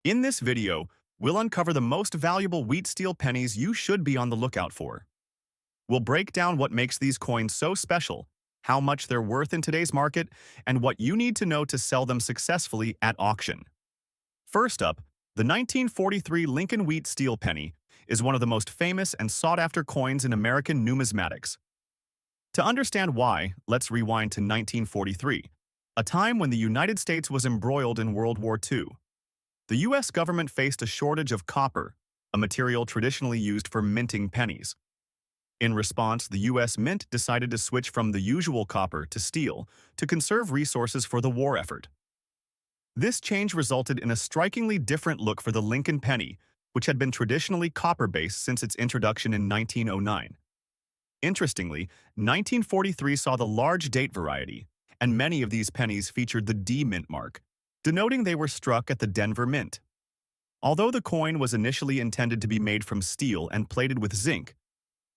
In this video, we'll uncover the most valuable wheat steel pennies you should be on the lookout for. We'll break down what makes these coins so special, how much they're worth in today's market, and what you need to know to sell them successfully at auction. First up, the 1943 Lincoln Wheat Steel Penny is one of the most famous and sought-after coins in American numismatics. To understand why, let's rewind to 1943, a time when the United States was embroiled in World War II. The U.S. government faced a shortage of copper, a material traditionally used for minting pennies. In response, the U.S. Mint decided to switch from the usual copper to steel to conserve resources for the war effort. This change resulted in a strikingly different look for the Lincoln penny, which had been traditionally copper-based since its introduction in 1909. Interestingly, 1943 saw the large date variety, and many of these pennies featured the D mint mark, denoting they were struck at the Denver Mint. Although the coin was initially intended to be made from steel and plated with zinc,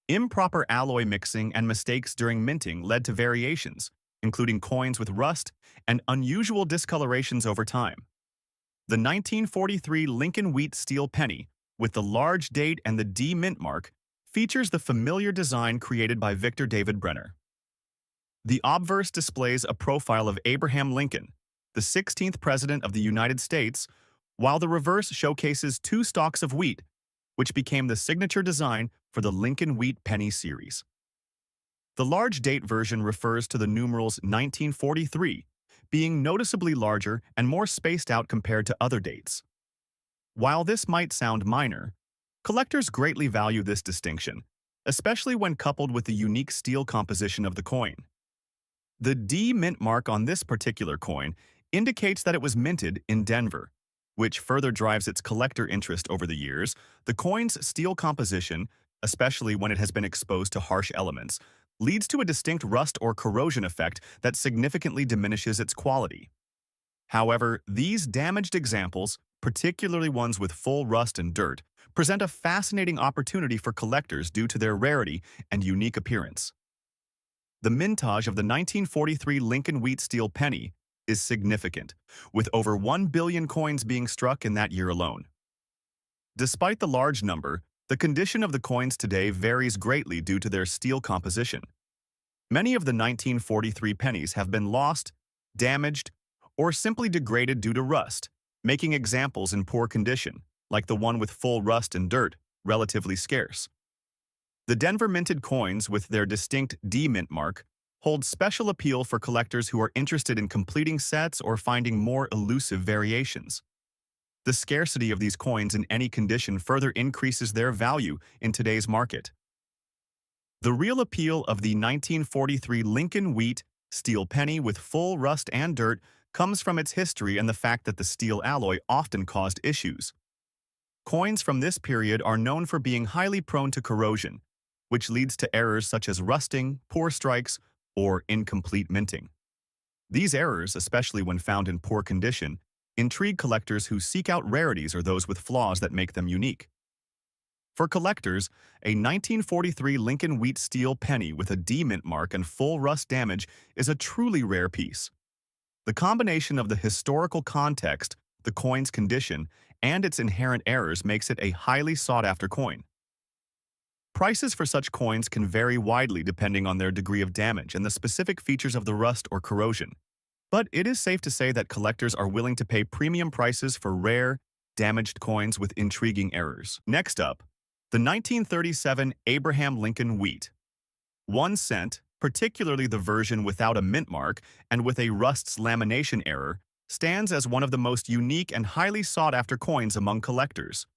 improper alloy mixing and mistakes during minting led to variations, including coins with rust and unusual discolorations over time. The 1943 Lincoln Wheat Steel Penny, with the large date and the D mint mark, features the familiar design created by Victor David Brenner. The obverse displays a profile of Abraham Lincoln, the 16th President of the United States, while the reverse showcases two stalks of wheat, which became the signature design for the Lincoln Wheat Penny series. The large date version refers to the numerals 1943, being noticeably larger and more spaced out compared to other dates. While this might sound minor, collectors greatly value this distinction, especially when coupled with the unique steel composition of the coin. The D mint mark on this particular coin indicates that it was minted in Denver, which further drives its collector interest over the years. The coin's steel composition, especially when it has been exposed to harsh elements, leads to a distinct rust or corrosion effect that significantly diminishes its quality. However, these damaged examples, particularly ones with full rust and dirt, present a fascinating opportunity for collectors due to their rarity and unique appearance. The mintage of the 1943 Lincoln Wheat Steel Penny is significant, with over 1 billion coins being struck in that year alone. Despite the large number, the condition of the coins today varies greatly due to their steel composition. Many of the 1943 pennies have been lost, damaged, or simply degraded due to rust, making examples in poor condition, like the one with full rust and dirt, relatively scarce. The Denver minted coins with their distinct D mint mark hold special appeal for collectors who are interested in completing sets or finding more elusive variations. The scarcity of these coins in any condition further increases their value in today's market. The real appeal of the 1943 Lincoln Wheat Steel Penny with full rust and dirt comes from its history and the fact that the steel alloy often caused issues. Coins from this period are known for being highly prone to corrosion, which leads to errors such as rusting, poor strikes, or incomplete minting. These errors, especially when found in poor condition, intrigue collectors who seek out rarities or those with flaws that make them unique. For collectors, a 1943 Lincoln Wheat Steel Penny with a D mint mark and full rust damage is a truly rare piece. The combination of the historical context, the coin's condition, and its inherent errors makes it a highly sought-after coin. Prices for such coins can vary widely depending on their degree of damage and the specific features of the rust or corrosion. But it is safe to say that collectors are willing to pay premium prices for rare, damaged coins with intriguing errors. Next up, the 1937 Abraham Lincoln Wheat. 1 cent, particularly the version without a mint mark and with a rust's lamination error, stands as one of the most unique and highly sought-after coins among collectors.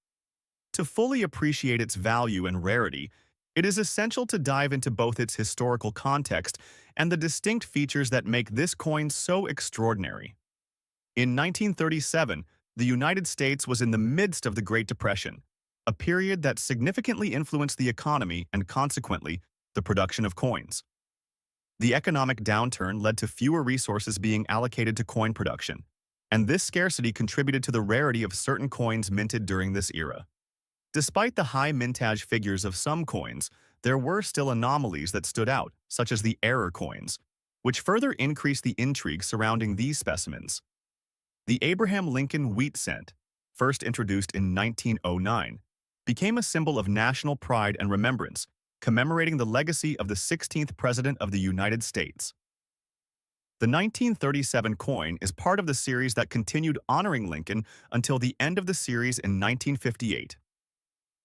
To fully appreciate its value and rarity, it is essential to dive into both its historical context and the distinct features that make this coin so extraordinary. In 1937, the United States was in the midst of the Great Depression, a period that significantly influenced the economy and, consequently, the production of coins. The economic downturn led to fewer resources being allocated to coin production, and this scarcity contributed to the rarity of certain coins minted during this era. Despite the high mintage figures of some coins, there were still anomalies that stood out, such as the error coins, which further increased the intrigue surrounding these specimens. The Abraham Lincoln Wheat Cent, first introduced in 1909, became a symbol of national pride and remembrance, commemorating the legacy of the 16th President of the United States. The 1937 coin is part of the series that continued honoring Lincoln until the end of the series in 1958.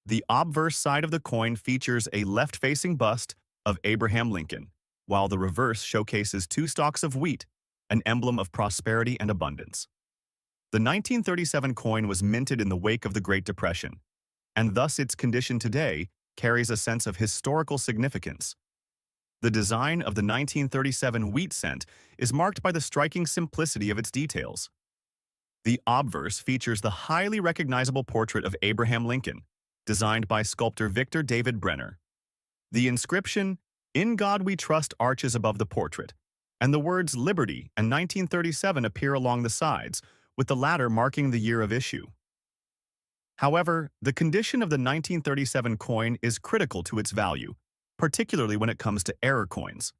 The obverse side of the coin features a left-facing bust of Abraham Lincoln, while the reverse showcases two stalks of wheat, an emblem of prosperity and abundance. The 1937 coin was minted in the wake of the Great Depression, and thus its condition today carries a sense of historical significance. The design of the 1937 wheat cent is marked by the striking simplicity of its details. The obverse features the highly recognizable portrait of Abraham Lincoln, designed by sculptor Victor David Brenner. The inscription, "In God We Trust," arches above the portrait, and the words "Liberty" and 1937 appear along the sides, with the latter marking the year of issue. However, the condition of the 1937 coin is critical to its value, particularly when it comes to error coins.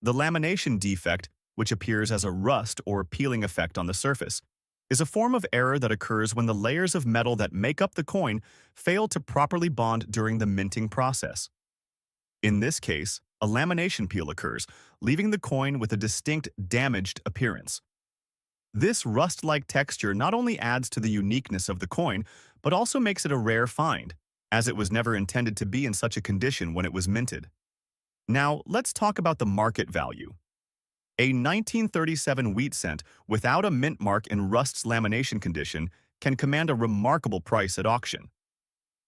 The lamination defect, which appears as a rust or peeling effect on the surface, is a form of error that occurs when the layers of metal that make up the coin fail to properly bond during the minting process. In this case, a lamination peel occurs, leaving the coin with a distinct damaged appearance. This rust-like texture not only adds to the uniqueness of the coin, but also makes it a rare find, as it was never intended to be in such a condition when it was minted. Now, let's talk about the market value. A 1937 wheat cent without a mint mark in rust's lamination condition can command a remarkable price at auction.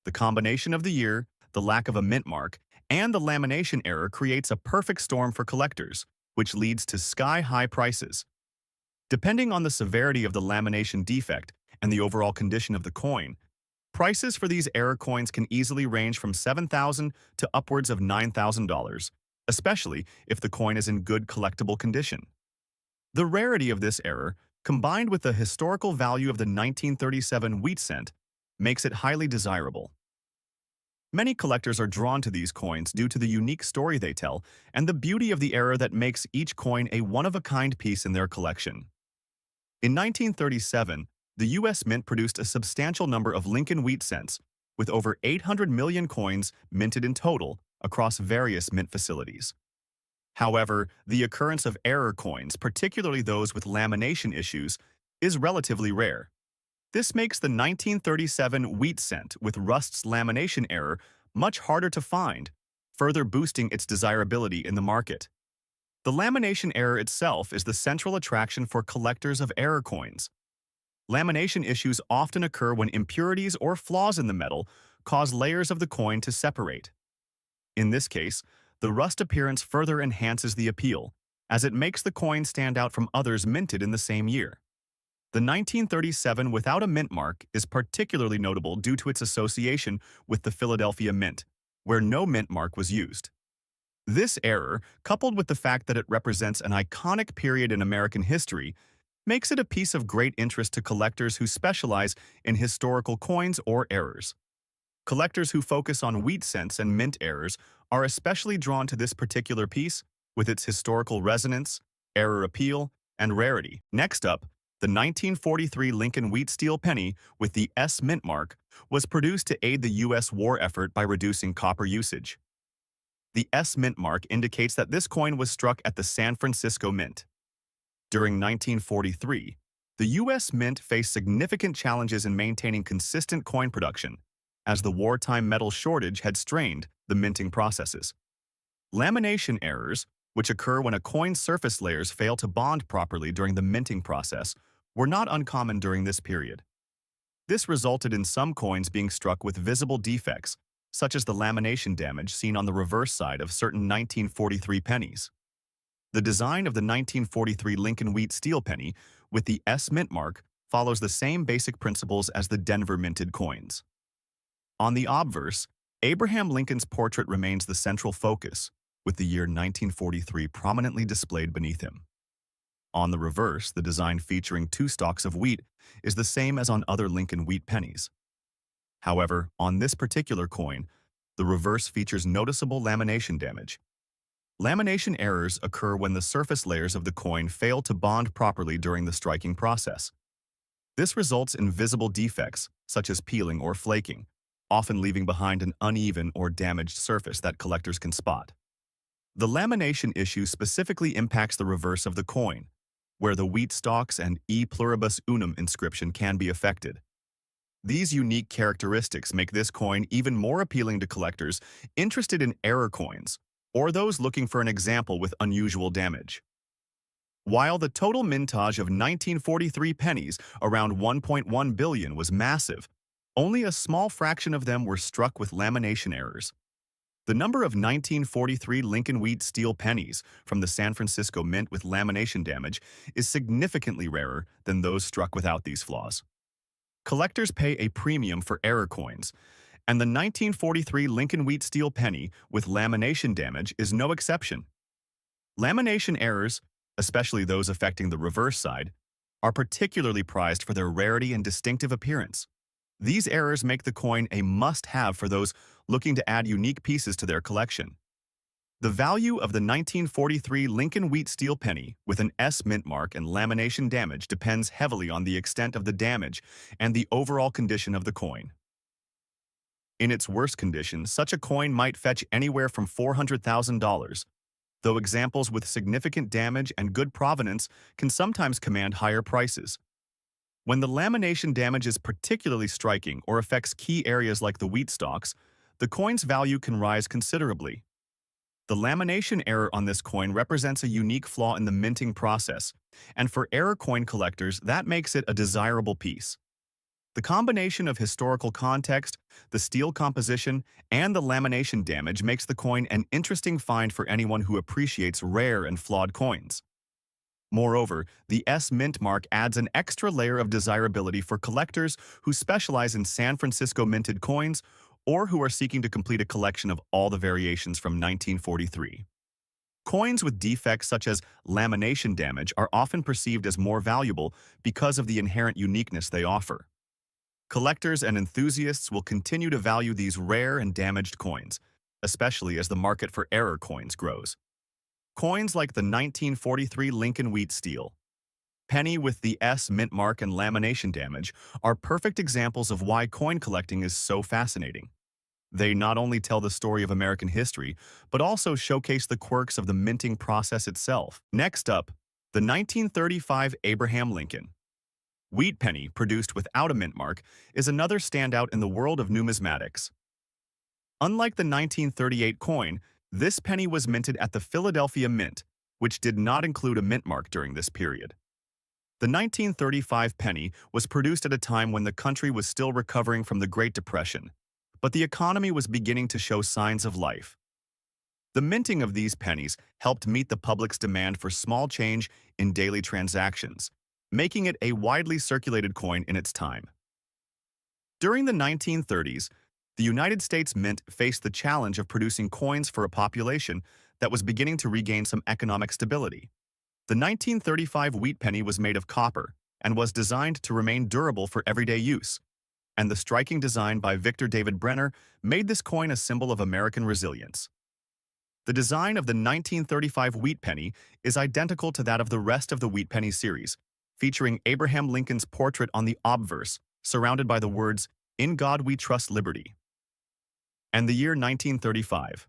The combination of the year, the lack of a mint mark, and the lamination error creates a perfect storm for collectors, which leads to sky-high prices. Depending on the severity of the lamination defect and the overall condition of the coin, prices for these error coins can easily range from $7,000 to upwards of $9,000, especially if the coin is in good collectible condition. The rarity of this error, combined with the historical value of the 1937 wheat cent, makes it highly desirable. Many collectors are drawn to these coins due to the unique story they tell and the beauty of the error that makes each coin a one-of-a-kind piece in their collection. In 1937, the U.S. Mint produced a substantial number of Lincoln wheat cents, with over 800 million coins minted in total across various mint facilities. However, the occurrence of error coins, particularly those with lamination issues, is relatively rare. This makes the 1937 wheat cent with rust's lamination error much harder to find, further boosting its desirability in the market. The lamination error itself is the central attraction for collectors of error coins. Lamination issues often occur when impurities or flaws in the metal cause layers of the coin to separate. In this case, the rust appearance further enhances the appeal, as it makes the coin stand out from others minted in the same year. The 1937 without a mint mark is particularly notable due to its association with the Philadelphia Mint, where no mint mark was used. This error, coupled with the fact that it represents an iconic period in American history, makes it a piece of great interest to collectors who specialize in historical coins or errors. Collectors who focus on wheat cents and mint errors are especially drawn to this particular piece with its historical resonance, error appeal, and rarity. Next up, the 1943 Lincoln Wheat Steel Penny with the S mint mark was produced to aid the U.S. war effort by reducing copper usage. The S mint mark indicates that this coin was struck at the San Francisco Mint. During 1943, the U.S. Mint faced significant challenges in maintaining consistent coin production, as the wartime metal shortage had strained the minting processes. Lamination errors, which occur when a coin's surface layers fail to bond properly during the minting process, were not uncommon during this period. This resulted in some coins being struck with visible defects, such as the lamination damage seen on the reverse side of certain 1943 pennies. The design of the 1943 Lincoln Wheat Steel Penny with the S mint mark follows the same basic principles as the Denver minted coins. On the obverse, Abraham Lincoln's portrait remains the central focus, with the year 1943 prominently displayed beneath him. On the reverse, the design featuring two stalks of wheat is the same as on other Lincoln wheat pennies. However, on this particular coin, the reverse features noticeable lamination damage. Lamination errors occur when the surface layers of the coin fail to bond properly during the striking process. This results in visible defects, such as peeling or flaking, often leaving behind an uneven or damaged surface that collectors can spot. The lamination issue specifically impacts the reverse of the coin, where the wheat stalks and E pluribus unum inscription can be affected. These unique characteristics make this coin even more appealing to collectors interested in error coins, or those looking for an example with unusual damage. While the total mintage of 1943 pennies, around 1.1 billion, was massive, only a small fraction of them were struck with lamination errors. The number of 1943 Lincoln Wheat Steel pennies from the San Francisco Mint with lamination damage is significantly rarer than those struck without these flaws. Collectors pay a premium for error coins, and the 1943 Lincoln Wheat Steel penny with lamination damage is no exception. Lamination errors, especially those affecting the reverse side, are particularly prized for their rarity and distinctive appearance. These errors make the coin a must-have for those looking to add unique pieces to their collection. The value of the 1943 Lincoln Wheat Steel penny with an S mint mark and lamination damage depends heavily on the extent of the damage and the overall condition of the coin. In its worst condition, such a coin might fetch anywhere from $400,000, though examples with significant damage and good provenance can sometimes command higher prices. When the lamination damage is particularly striking or affects key areas like the wheat stalks, the coin's value can rise considerably. The lamination error on this coin represents a unique flaw in the minting process, and for error coin collectors, that makes it a desirable piece. The combination of historical context, the steel composition, and the lamination damage makes the coin an interesting find for anyone who appreciates rare and flawed coins. Moreover, the S mint mark adds an extra layer of desirability for collectors who specialize in San Francisco minted coins or who are seeking to complete a collection of all the variations from 1943. Coins with defects such as lamination damage are often perceived as more valuable because of the inherent uniqueness they offer. Collectors and enthusiasts will continue to value these rare and damaged coins, especially as the market for error coins grows. Coins like the 1943 Lincoln Wheat Steel penny with the S mint mark and lamination damage are perfect examples of why coin collecting is so fascinating. They not only tell the story of American history, but also showcase the quirks of the minting process itself. Next up, the 1935 Abraham Lincoln Wheat penny, produced without a mint mark, is another standout in the world of numismatics. Unlike the 1938 coin, this penny was minted at the Philadelphia Mint, which did not include a mint mark during this period. The 1935 penny was produced at a time when the country was still recovering from the Great Depression, but the economy was beginning to show signs of life. The minting of these pennies helped meet the public's demand for small change in daily transactions, making it a widely circulated coin in its time. During the 1930s, the United States Mint faced the challenge of producing coins for a population that was beginning to regain some economic stability. The 1935 wheat penny was made of copper and was designed to remain durable for everyday use, and the striking design by Victor David Brenner made this coin a symbol of American resilience. The design of the 1935 wheat penny is identical to that of the rest of the wheat penny series, featuring Abraham Lincoln's portrait on the obverse, surrounded by the words, "In God We Trust Liberty," and the year 1935.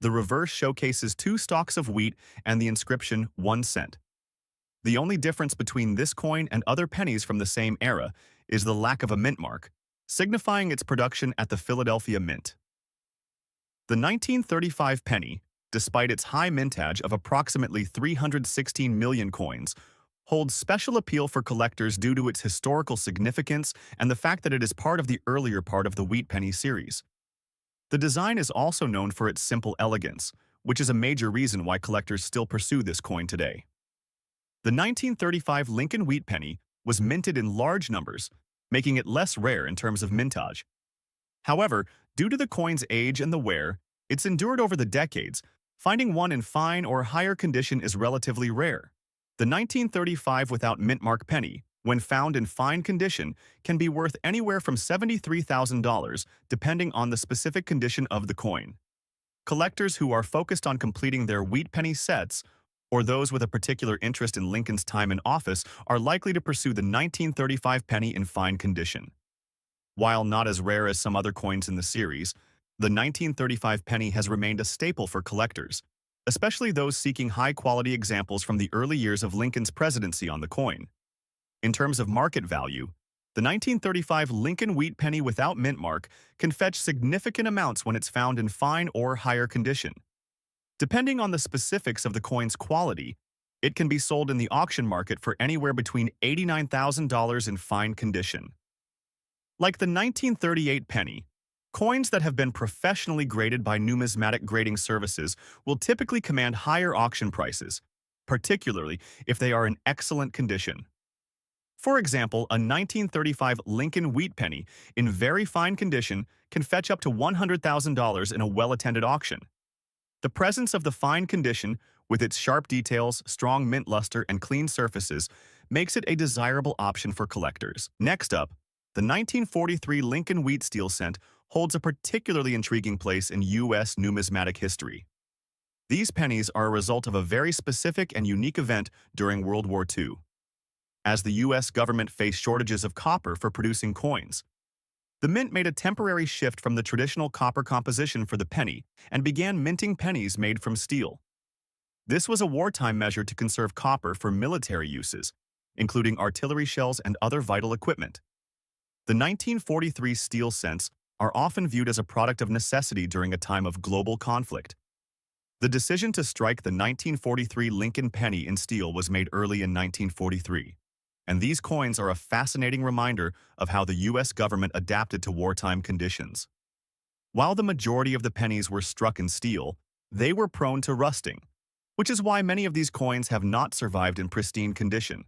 The reverse showcases 2 stalks of wheat and the inscription 1 cent. The only difference between this coin and other pennies from the same era is the lack of a mint mark, signifying its production at the Philadelphia Mint. The 1935 penny, despite its high mintage of approximately 316 million coins, holds special appeal for collectors due to its historical significance and the fact that it is part of the earlier part of the wheat penny series. The design is also known for its simple elegance, which is a major reason why collectors still pursue this coin today. The 1935 Lincoln wheat penny was minted in large numbers, making it less rare in terms of mintage. However, due to the coin's age and the wear, it's endured over the decades. Finding one in fine or higher condition is relatively rare. The 1935 without mint mark penny, when found in fine condition, can be worth anywhere from $73,000 depending on the specific condition of the coin. Collectors who are focused on completing their wheat penny sets or those with a particular interest in Lincoln's time in office are likely to pursue the 1935 penny in fine condition. While not as rare as some other coins in the series, the 1935 penny has remained a staple for collectors, especially those seeking high-quality examples from the early years of Lincoln's presidency on the coin. In terms of market value, the 1935 Lincoln wheat penny without mint mark can fetch significant amounts when it's found in fine or higher condition. Depending on the specifics of the coin's quality, it can be sold in the auction market for anywhere between $89,000 in fine condition. Like the 1938 penny, coins that have been professionally graded by numismatic grading services will typically command higher auction prices, particularly if they are in excellent condition. For example, a 1935 Lincoln wheat penny in very fine condition can fetch up to $100,000 in a well-attended auction. The presence of the fine condition, with its sharp details, strong mint luster, and clean surfaces, makes it a desirable option for collectors. Next up, the 1943 Lincoln wheat steel cent holds a particularly intriguing place in U.S. numismatic history. These pennies are a result of a very specific and unique event during World War II. As the U.S. government faced shortages of copper for producing coins, the mint made a temporary shift from the traditional copper composition for the penny and began minting pennies made from steel. This was a wartime measure to conserve copper for military uses, including artillery shells and other vital equipment. The 1943 steel cents are often viewed as a product of necessity during a time of global conflict. The decision to strike the 1943 Lincoln penny in steel was made early in 1943. And these coins are a fascinating reminder of how the U.S. government adapted to wartime conditions. While the majority of the pennies were struck in steel, they were prone to rusting, which is why many of these coins have not survived in pristine condition.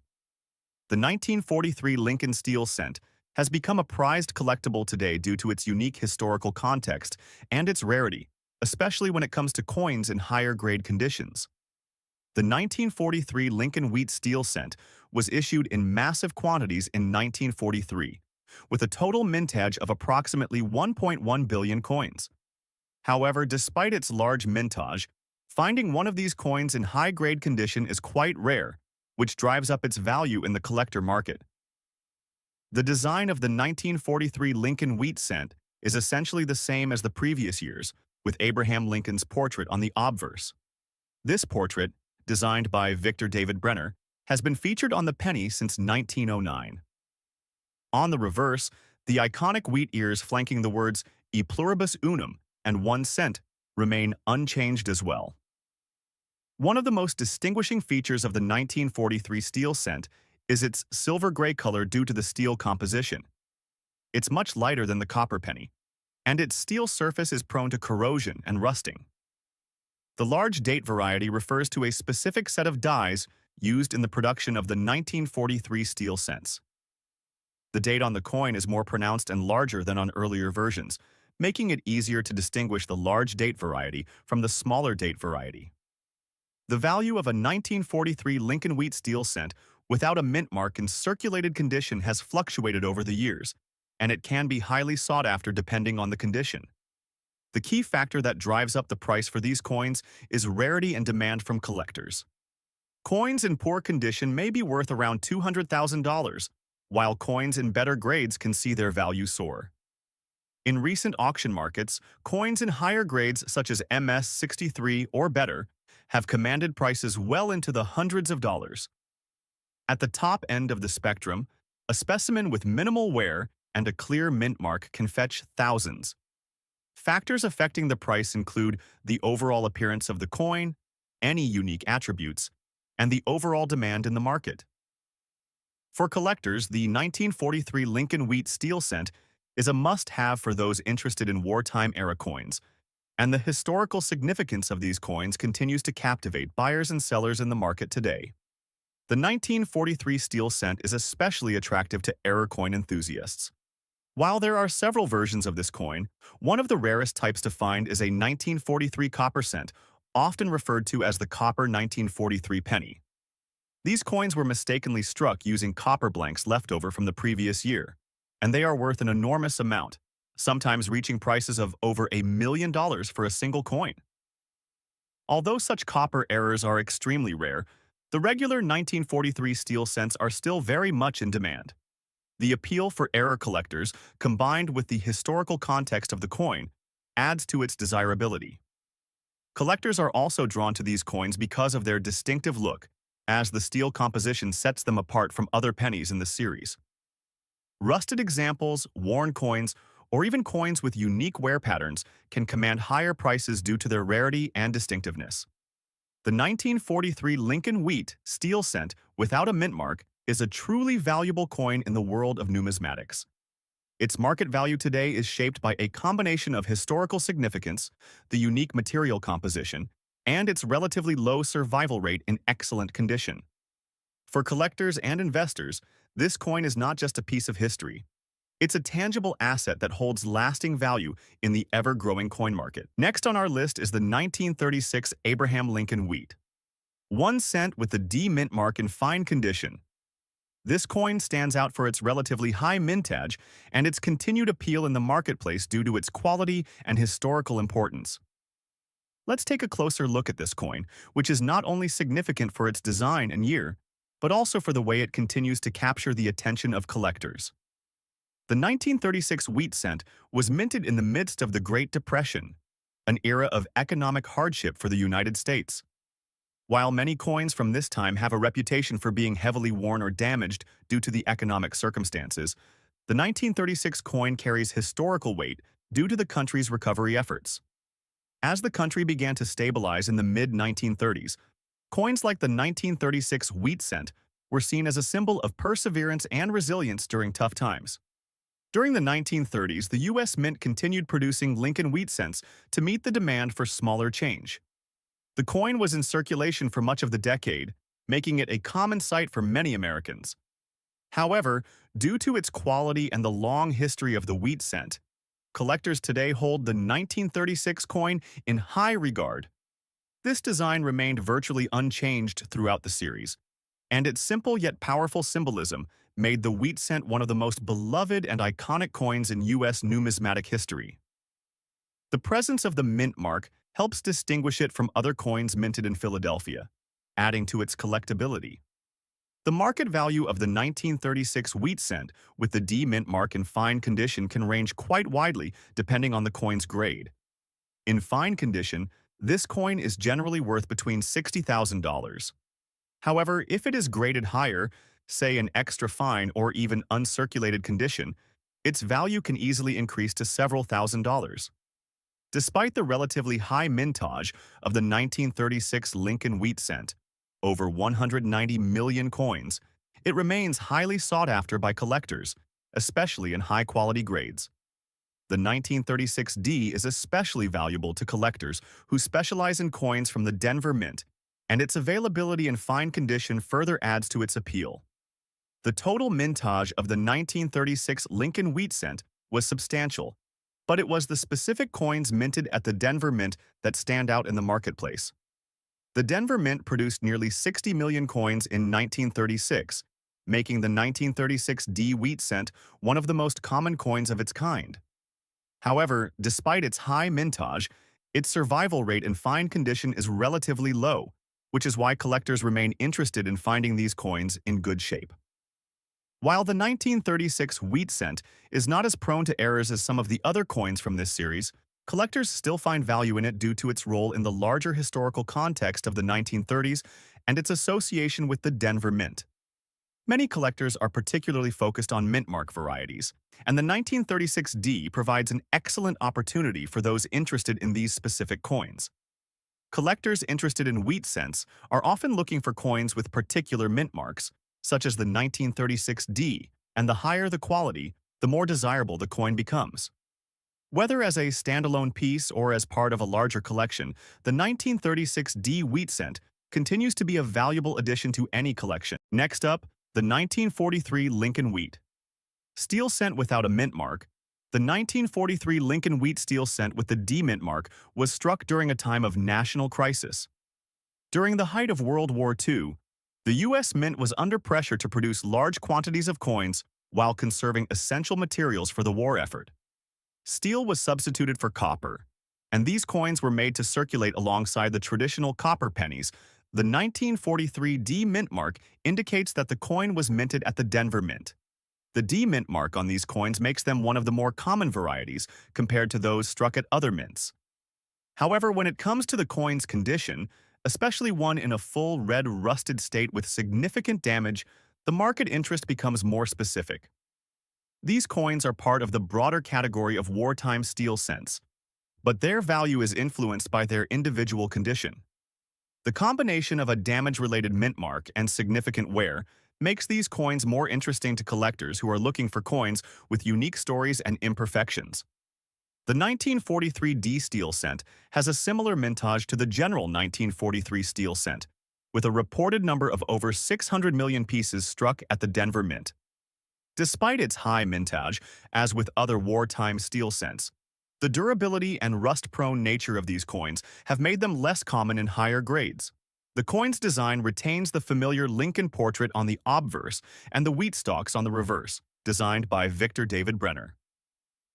The 1943 Lincoln steel cent has become a prized collectible today due to its unique historical context and its rarity, especially when it comes to coins in higher-grade conditions. The 1943 Lincoln wheat steel cent was issued in massive quantities in 1943, with a total mintage of approximately 1.1 billion coins. However, despite its large mintage, finding one of these coins in high-grade condition is quite rare, which drives up its value in the collector market. The design of the 1943 Lincoln wheat cent is essentially the same as the previous years, with Abraham Lincoln's portrait on the obverse. This portrait, designed by Victor David Brenner, has been featured on the penny since 1909. On the reverse, the iconic wheat ears flanking the words E pluribus unum and 1 cent remain unchanged as well. One of the most distinguishing features of the 1943 steel cent is its silver-gray color due to the steel composition. It's much lighter than the copper penny, and its steel surface is prone to corrosion and rusting. The large date variety refers to a specific set of dies used in the production of the 1943 steel cents. The date on the coin is more pronounced and larger than on earlier versions, making it easier to distinguish the large date variety from the smaller date variety. The value of a 1943 Lincoln wheat steel cent without a mint mark in circulated condition has fluctuated over the years, and it can be highly sought after depending on the condition. The key factor that drives up the price for these coins is rarity and demand from collectors. Coins in poor condition may be worth around $200,000, while coins in better grades can see their value soar. In recent auction markets, coins in higher grades such as MS-63 or better have commanded prices well into the hundreds of dollars. At the top end of the spectrum, a specimen with minimal wear and a clear mint mark can fetch thousands. Factors affecting the price include the overall appearance of the coin, any unique attributes, and the overall demand in the market. For collectors, the 1943 Lincoln wheat steel cent is a must-have for those interested in wartime-era coins, and the historical significance of these coins continues to captivate buyers and sellers in the market today. The 1943 steel cent is especially attractive to error coin enthusiasts. While there are several versions of this coin, one of the rarest types to find is a 1943 copper cent, often referred to as the copper 1943 penny. These coins were mistakenly struck using copper blanks left over from the previous year, and they are worth an enormous amount, sometimes reaching prices of over $1 million for a single coin. Although such copper errors are extremely rare, the regular 1943 steel cents are still very much in demand. The appeal for error collectors, combined with the historical context of the coin, adds to its desirability. Collectors are also drawn to these coins because of their distinctive look, as the steel composition sets them apart from other pennies in the series. Rusted examples, worn coins, or even coins with unique wear patterns can command higher prices due to their rarity and distinctiveness. The 1943 Lincoln Wheat steel cent without a mint mark is a truly valuable coin in the world of numismatics. Its market value today is shaped by a combination of historical significance, the unique material composition, and its relatively low survival rate in excellent condition. For collectors and investors, this coin is not just a piece of history. It's a tangible asset that holds lasting value in the ever-growing coin market. Next on our list is the 1936 Abraham Lincoln Wheat. 1 cent with the D mint mark in fine condition. This coin stands out for its relatively high mintage and its continued appeal in the marketplace due to its quality and historical importance. Let's take a closer look at this coin, which is not only significant for its design and year, but also for the way it continues to capture the attention of collectors. The 1936 wheat cent was minted in the midst of the Great Depression, an era of economic hardship for the United States. While many coins from this time have a reputation for being heavily worn or damaged due to the economic circumstances, the 1936 coin carries historical weight due to the country's recovery efforts. As the country began to stabilize in the mid-1930s, coins like the 1936 wheat cent were seen as a symbol of perseverance and resilience during tough times. During the 1930s, the U.S. Mint continued producing Lincoln wheat cents to meet the demand for smaller change. The coin was in circulation for much of the decade, making it a common sight for many Americans. However, due to its quality and the long history of the wheat cent, collectors today hold the 1936 coin in high regard. This design remained virtually unchanged throughout the series, and its simple yet powerful symbolism made the wheat cent one of the most beloved and iconic coins in U.S. numismatic history. The presence of the mint mark helps distinguish it from other coins minted in Philadelphia, adding to its collectability. The market value of the 1936 wheat cent with the D mint mark in fine condition can range quite widely depending on the coin's grade. In fine condition, this coin is generally worth between $60,000. However, if it is graded higher, say an extra fine or even uncirculated condition, its value can easily increase to several $1,000s. Despite the relatively high mintage of the 1936 Lincoln wheat cent, over 190 million coins, it remains highly sought after by collectors, especially in high-quality grades. The 1936 D is especially valuable to collectors who specialize in coins from the Denver Mint, and its availability in fine condition further adds to its appeal. The total mintage of the 1936 Lincoln wheat cent was substantial, but it was the specific coins minted at the Denver Mint that stand out in the marketplace. The Denver Mint produced nearly 60 million coins in 1936, making the 1936 D wheat cent one of the most common coins of its kind. However, despite its high mintage, its survival rate in fine condition is relatively low, which is why collectors remain interested in finding these coins in good shape. While the 1936 wheat cent is not as prone to errors as some of the other coins from this series, collectors still find value in it due to its role in the larger historical context of the 1930s and its association with the Denver Mint. Many collectors are particularly focused on mint mark varieties, and the 1936 D provides an excellent opportunity for those interested in these specific coins. Collectors interested in wheat cents are often looking for coins with particular mint marks, such as the 1936 D, and the higher the quality, the more desirable the coin becomes. Whether as a standalone piece or as part of a larger collection, the 1936 D wheat cent continues to be a valuable addition to any collection. Next up, the 1943 Lincoln Wheat steel cent without a mint mark. The 1943 Lincoln Wheat steel cent with the D mint mark was struck during a time of national crisis. During the height of World War II, the U.S. Mint was under pressure to produce large quantities of coins while conserving essential materials for the war effort. Steel was substituted for copper, and these coins were made to circulate alongside the traditional copper pennies. The 1943 D mint mark indicates that the coin was minted at the Denver Mint. The D mint mark on these coins makes them one of the more common varieties compared to those struck at other mints. However, when it comes to the coin's condition, especially one in a full red rusted state with significant damage, the market interest becomes more specific. These coins are part of the broader category of wartime steel cents, but their value is influenced by their individual condition. The combination of a damage-related mint mark and significant wear makes these coins more interesting to collectors who are looking for coins with unique stories and imperfections. The 1943 D steel cent has a similar mintage to the general 1943 steel cent, with a reported number of over 600 million pieces struck at the Denver Mint. Despite its high mintage, as with other wartime steel cents, the durability and rust-prone nature of these coins have made them less common in higher grades. The coin's design retains the familiar Lincoln portrait on the obverse and the wheat stalks on the reverse, designed by Victor David Brenner.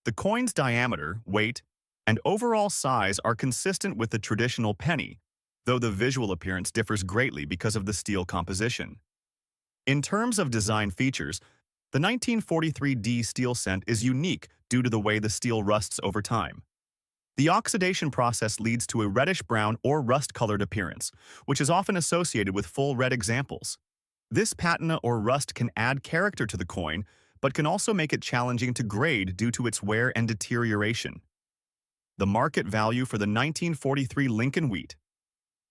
The coin's diameter, weight, and overall size are consistent with the traditional penny, though the visual appearance differs greatly because of the steel composition. In terms of design features, the 1943 D steel cent is unique due to the way the steel rusts over time. The oxidation process leads to a reddish-brown or rust-colored appearance, which is often associated with full red examples. This patina or rust can add character to the coin, but can also make it challenging to grade due to its wear and deterioration. The market value for the 1943 Lincoln Wheat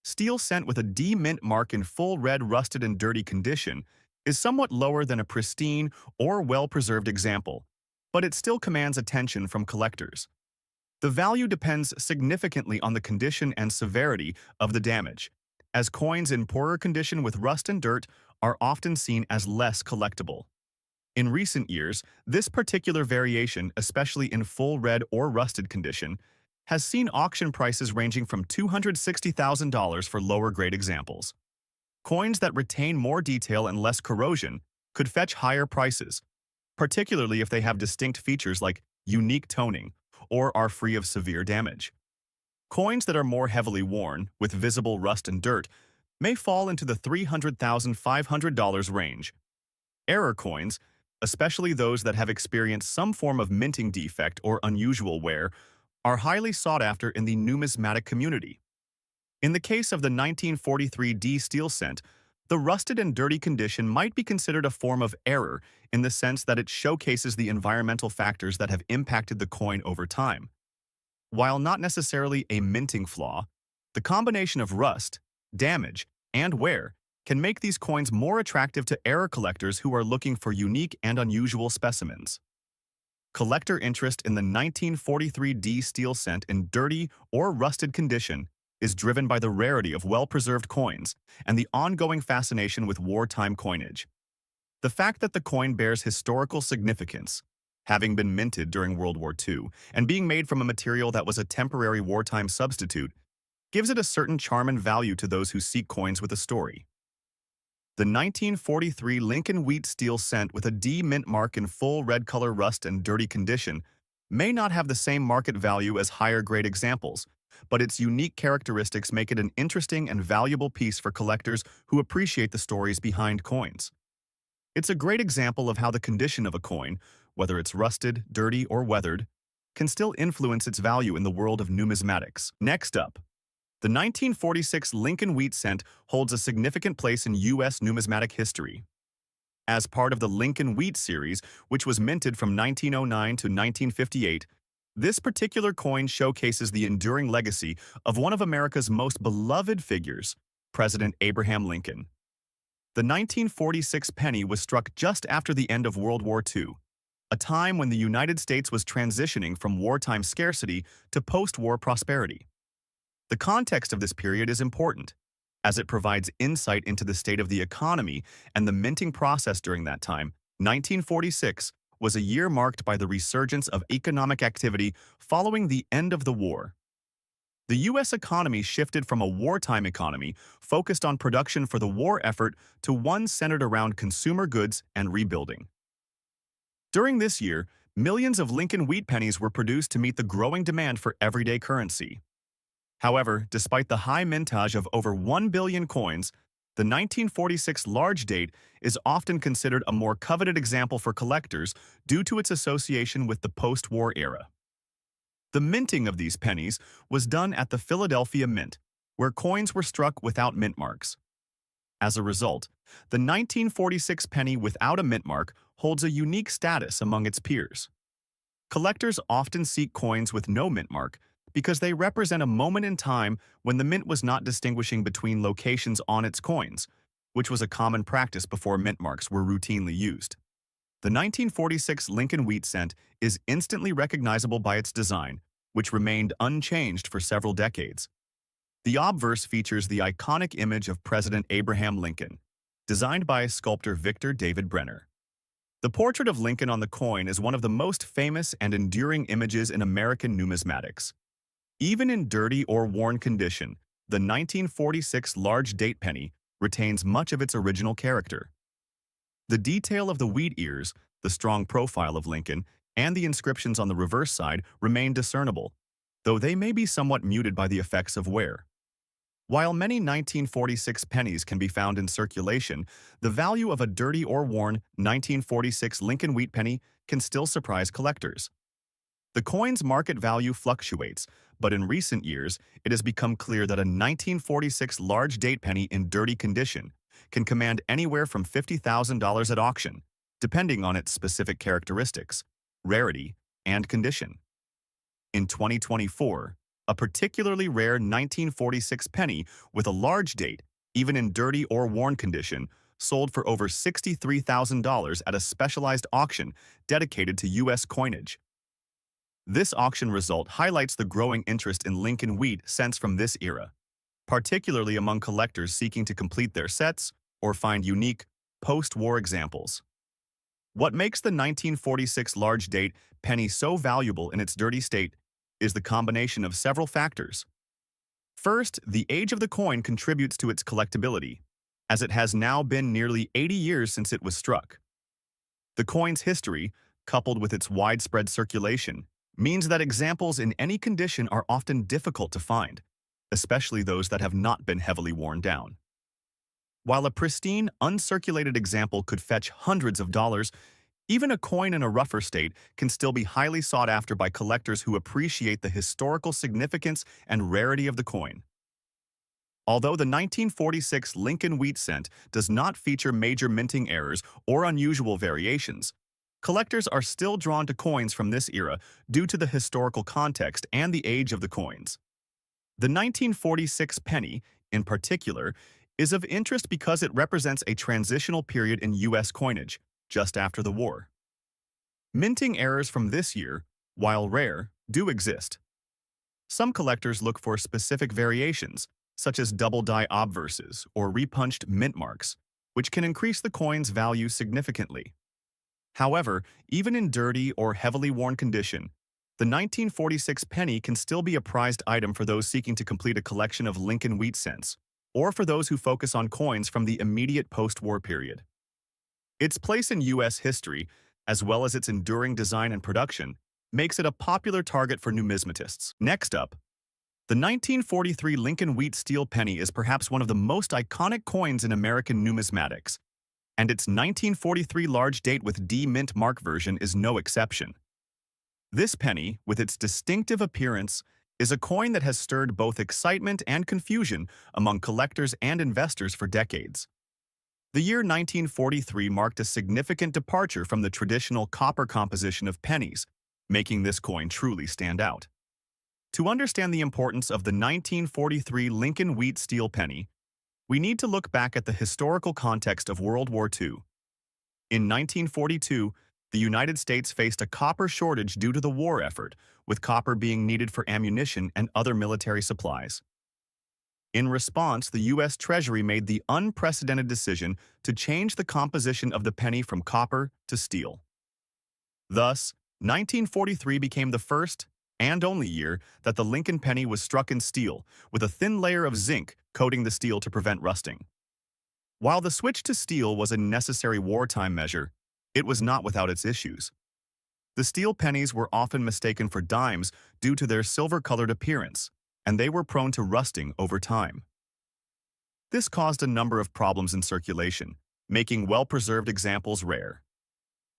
steel cent with a D mint mark in full red rusted and dirty condition is somewhat lower than a pristine or well-preserved example, but it still commands attention from collectors. The value depends significantly on the condition and severity of the damage, as coins in poorer condition with rust and dirt are often seen as less collectible. In recent years, this particular variation, especially in full red or rusted condition, has seen auction prices ranging from $260,000 for lower-grade examples. Coins that retain more detail and less corrosion could fetch higher prices, particularly if they have distinct features like unique toning or are free of severe damage. Coins that are more heavily worn, with visible rust and dirt, may fall into the $300,500 range. Error coins, especially those that have experienced some form of minting defect or unusual wear, are highly sought after in the numismatic community. In the case of the 1943 D steel cent, the rusted and dirty condition might be considered a form of error in the sense that it showcases the environmental factors that have impacted the coin over time. While not necessarily a minting flaw, the combination of rust, damage, and wear can make these coins more attractive to error collectors who are looking for unique and unusual specimens. Collector interest in the 1943 D steel cent in dirty or rusted condition is driven by the rarity of well-preserved coins and the ongoing fascination with wartime coinage. The fact that the coin bears historical significance, having been minted during World War II and being made from a material that was a temporary wartime substitute, gives it a certain charm and value to those who seek coins with a story. The 1943 Lincoln Wheat steel cent with a D mint mark in full red color rust and dirty condition may not have the same market value as higher-grade examples, but its unique characteristics make it an interesting and valuable piece for collectors who appreciate the stories behind coins. It's a great example of how the condition of a coin, whether it's rusted, dirty, or weathered, can still influence its value in the world of numismatics. Next up, the 1946 Lincoln Wheat cent holds a significant place in U.S. numismatic history. As part of the Lincoln Wheat series, which was minted from 1909 to 1958, this particular coin showcases the enduring legacy of one of America's most beloved figures, President Abraham Lincoln. The 1946 penny was struck just after the end of World War II, a time when the United States was transitioning from wartime scarcity to post-war prosperity. The context of this period is important, as it provides insight into the state of the economy and the minting process during that time. 1946 was a year marked by the resurgence of economic activity following the end of the war. The U.S. economy shifted from a wartime economy focused on production for the war effort to one centered around consumer goods and rebuilding. During this year, Millions of Lincoln wheat pennies were produced to meet the growing demand for everyday currency. However, despite the high mintage of over 1 billion coins, the 1946 large date is often considered a more coveted example for collectors due to its association with the post-war era. The minting of these pennies was done at the Philadelphia Mint, where coins were struck without mint marks. As a result, the 1946 penny without a mint mark holds a unique status among its peers. Collectors often seek coins with no mint mark because they represent a moment in time when the mint was not distinguishing between locations on its coins, which was a common practice before mint marks were routinely used. The 1946 Lincoln wheat cent is instantly recognizable by its design, which remained unchanged for several decades. The obverse features the iconic image of President Abraham Lincoln, designed by sculptor Victor David Brenner. The portrait of Lincoln on the coin is one of the most famous and enduring images in American numismatics. Even in dirty or worn condition, the 1946 large date penny retains much of its original character. The detail of the wheat ears, the strong profile of Lincoln, and the inscriptions on the reverse side remain discernible, though they may be somewhat muted by the effects of wear. While many 1946 pennies can be found in circulation, the value of a dirty or worn 1946 Lincoln wheat penny can still surprise collectors. The coin's market value fluctuates, but in recent years, it has become clear that a 1946 large date penny in dirty condition can command anywhere from $50,000 at auction, depending on its specific characteristics, rarity, and condition. In 2024, a particularly rare 1946 penny with a large date, even in dirty or worn condition, sold for over $63,000 at a specialized auction dedicated to U.S. coinage. This auction result highlights the growing interest in Lincoln wheat cents from this era, particularly among collectors seeking to complete their sets or find unique, post-war examples. What makes the 1946 large date penny so valuable in its dirty state is the combination of several factors. First, the age of the coin contributes to its collectability, as it has now been nearly 80 years since it was struck. The coin's history, coupled with its widespread circulation, means that examples in any condition are often difficult to find, especially those that have not been heavily worn down. While a pristine, uncirculated example could fetch hundreds of dollars, even a coin in a rougher state can still be highly sought after by collectors who appreciate the historical significance and rarity of the coin. Although the 1946 Lincoln wheat cent does not feature major minting errors or unusual variations, collectors are still drawn to coins from this era due to the historical context and the age of the coins. The 1946 penny, in particular, is of interest because it represents a transitional period in U.S. coinage, just after the war. Minting errors from this year, while rare, do exist. Some collectors look for specific variations, such as double-die obverses or repunched mint marks, which can increase the coin's value significantly. However, even in dirty or heavily worn condition, the 1946 penny can still be a prized item for those seeking to complete a collection of Lincoln wheat cents, or for those who focus on coins from the immediate post-war period. Its place in U.S. history, as well as its enduring design and production, makes it a popular target for numismatists. Next up, the 1943 Lincoln wheat steel penny is perhaps one of the most iconic coins in American numismatics, and its 1943 large date with D mint mark version is no exception. This penny, with its distinctive appearance, is a coin that has stirred both excitement and confusion among collectors and investors for decades. The year 1943 marked a significant departure from the traditional copper composition of pennies, making this coin truly stand out. To understand the importance of the 1943 Lincoln wheat steel penny, we need to look back at the historical context of World War II. In 1942, the United States faced a copper shortage due to the war effort, with copper being needed for ammunition and other military supplies. In response, the U.S. Treasury made the unprecedented decision to change the composition of the penny from copper to steel. Thus, 1943 became the first and only year that the Lincoln penny was struck in steel, with a thin layer of zinc coating the steel to prevent rusting. While the switch to steel was a necessary wartime measure, it was not without its issues. The steel pennies were often mistaken for dimes due to their silver-colored appearance, and they were prone to rusting over time. This caused a number of problems in circulation, making well-preserved examples rare.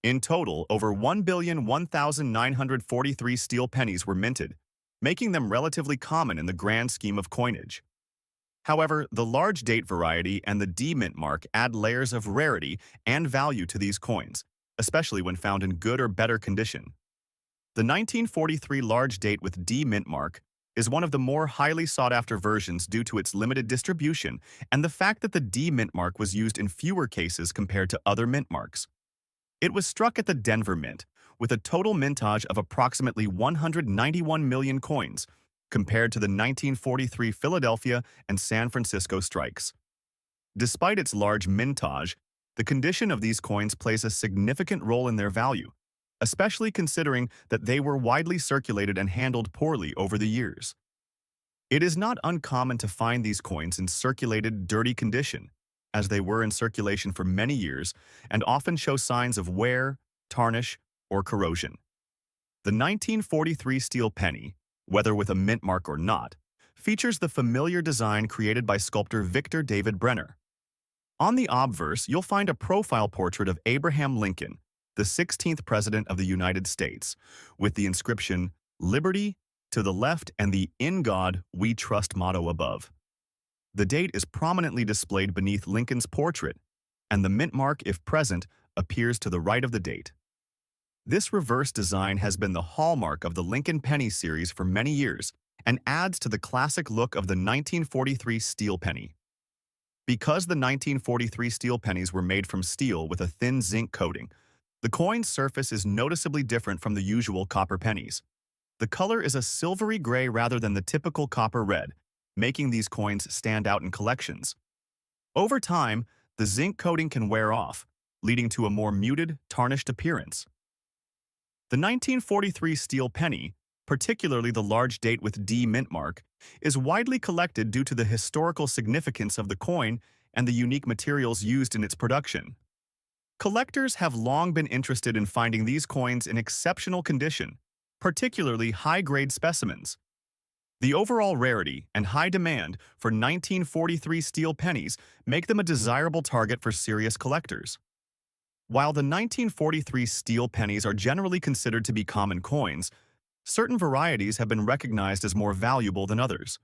In total, over 1,001,943 steel pennies were minted, making them relatively common in the grand scheme of coinage. However, the large date variety and the D mint mark add layers of rarity and value to these coins, especially when found in good or better condition. The 1943 large date with D mint mark is one of the more highly sought-after versions due to its limited distribution and the fact that the D mint mark was used in fewer cases compared to other mint marks. It was struck at the Denver Mint, with a total mintage of approximately 191 million coins, compared to the 1943 Philadelphia and San Francisco strikes. Despite its large mintage, the condition of these coins plays a significant role in their value, especially considering that they were widely circulated and handled poorly over the years. It is not uncommon to find these coins in circulated, dirty condition, as they were in circulation for many years and often show signs of wear, tarnish, or corrosion. The 1943 steel penny, whether with a mint mark or not, features the familiar design created by sculptor Victor David Brenner. On the obverse, you'll find a profile portrait of Abraham Lincoln, the 16th President of the United States, with the inscription, "Liberty" to the left and the "In God We Trust" motto above. The date is prominently displayed beneath Lincoln's portrait, and the mint mark, if present, appears to the right of the date. This reverse design has been the hallmark of the Lincoln penny series for many years and adds to the classic look of the 1943 steel penny. Because the 1943 steel pennies were made from steel with a thin zinc coating, the coin's surface is noticeably different from the usual copper pennies. The color is a silvery gray rather than the typical copper red, making these coins stand out in collections. Over time, the zinc coating can wear off, leading to a more muted, tarnished appearance. The 1943 steel penny, particularly the large date with D mint mark, is widely collected due to the historical significance of the coin and the unique materials used in its production. Collectors have long been interested in finding these coins in exceptional condition, particularly high-grade specimens. The overall rarity and high demand for 1943 steel pennies make them a desirable target for serious collectors. While the 1943 steel pennies are generally considered to be common coins, certain varieties have been recognized as more valuable than others.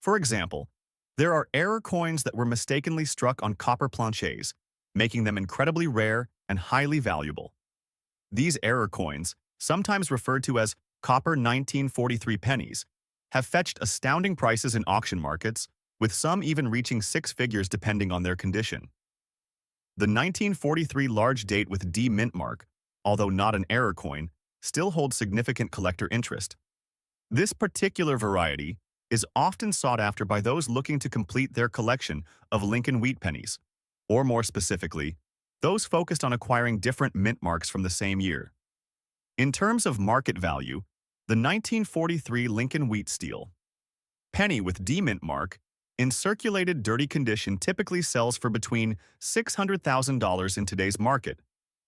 For example, there are error coins that were mistakenly struck on copper planchets, making them incredibly rare and highly valuable. These error coins, sometimes referred to as copper 1943 pennies, have fetched astounding prices in auction markets, with some even reaching six figures depending on their condition. The 1943 large date with D mint mark, although not an error coin, still holds significant collector interest. This particular variety is often sought after by those looking to complete their collection of Lincoln wheat pennies, or more specifically, those focused on acquiring different mint marks from the same year. In terms of market value, the 1943 Lincoln wheat steel penny with D mint mark in circulated dirty condition typically sells for between $600,000 in today's market,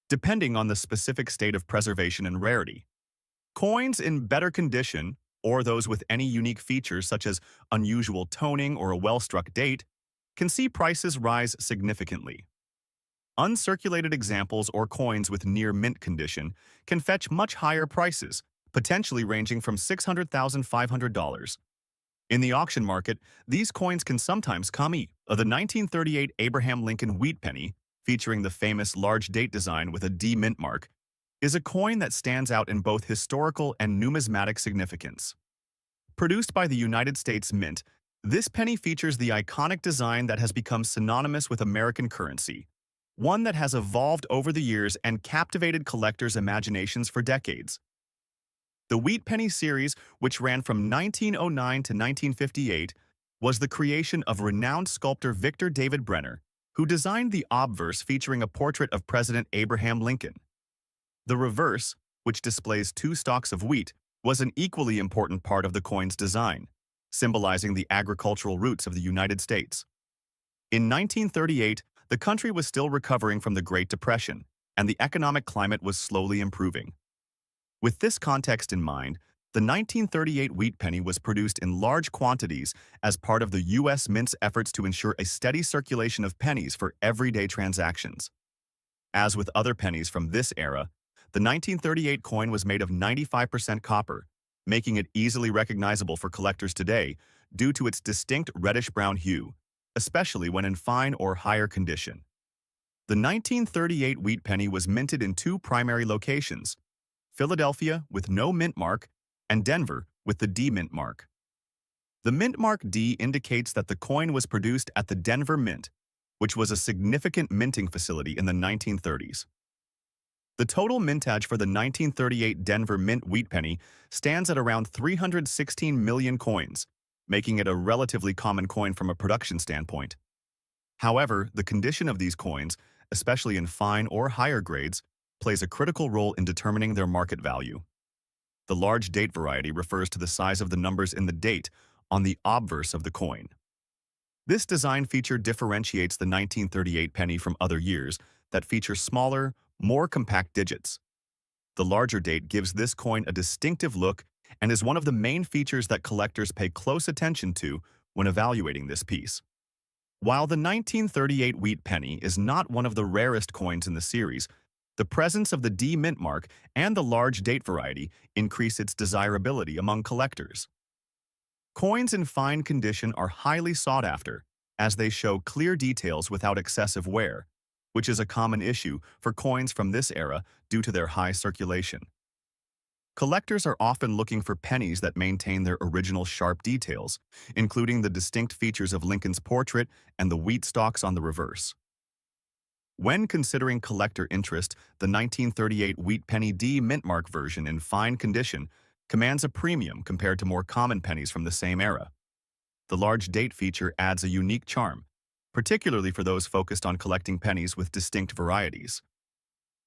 depending on the specific state of preservation and rarity. Coins in better condition, or those with any unique features such as unusual toning or a well-struck date, can see prices rise significantly. Uncirculated examples or coins with near mint condition can fetch much higher prices, potentially ranging from $600,500. In the auction market, these coins can sometimes come the 1938 Abraham Lincoln wheat penny, featuring the famous large date design with a D mint mark, is a coin that stands out in both historical and numismatic significance. Produced by the United States Mint, this penny features the iconic design that has become synonymous with American currency, one that has evolved over the years and captivated collectors' imaginations for decades. The Wheat Penny series, which ran from 1909 to 1958, was the creation of renowned sculptor Victor David Brenner, who designed the obverse featuring a portrait of President Abraham Lincoln. The reverse, which displays two stalks of wheat, was an equally important part of the coin's design, symbolizing the agricultural roots of the United States. In 1938, the country was still recovering from the Great Depression, and the economic climate was slowly improving. With this context in mind, the 1938 wheat penny was produced in large quantities as part of the U.S. Mint's efforts to ensure a steady circulation of pennies for everyday transactions. As with other pennies from this era, the 1938 coin was made of 95% copper, making it easily recognizable for collectors today due to its distinct reddish-brown hue, especially when in fine or higher condition. The 1938 wheat penny was minted in two primary locations: Philadelphia with no mint mark and Denver with the D mint mark. The mint mark D indicates that the coin was produced at the Denver Mint, which was a significant minting facility in the 1930s. The total mintage for the 1938 Denver Mint wheat penny stands at around 316 million coins, making it a relatively common coin from a production standpoint. However, the condition of these coins, especially in fine or higher grades, plays a critical role in determining their market value. The large date variety refers to the size of the numbers in the date on the obverse of the coin. This design feature differentiates the 1938 penny from other years that feature smaller, more compact digits. The larger date gives this coin a distinctive look and is one of the main features that collectors pay close attention to when evaluating this piece. While the 1938 wheat penny is not one of the rarest coins in the series, the presence of the D mint mark and the large date variety increase its desirability among collectors. Coins in fine condition are highly sought after, as they show clear details without excessive wear, which is a common issue for coins from this era due to their high circulation. Collectors are often looking for pennies that maintain their original sharp details, including the distinct features of Lincoln's portrait and the wheat stalks on the reverse. When considering collector interest, the 1938 wheat penny D mint mark version in fine condition commands a premium compared to more common pennies from the same era. The large date feature adds a unique charm, particularly for those focused on collecting pennies with distinct varieties.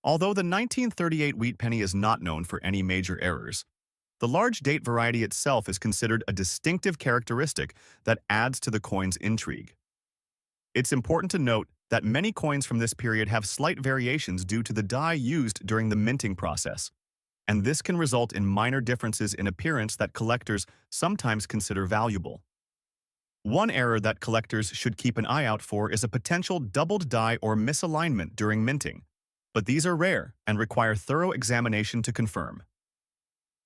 Although the 1938 wheat penny is not known for any major errors, the large date variety itself is considered a distinctive characteristic that adds to the coin's intrigue. It's important to note that many coins from this period have slight variations due to the dye used during the minting process, and this can result in minor differences in appearance that collectors sometimes consider valuable. One error that collectors should keep an eye out for is a potential doubled dye or misalignment during minting, but these are rare and require thorough examination to confirm.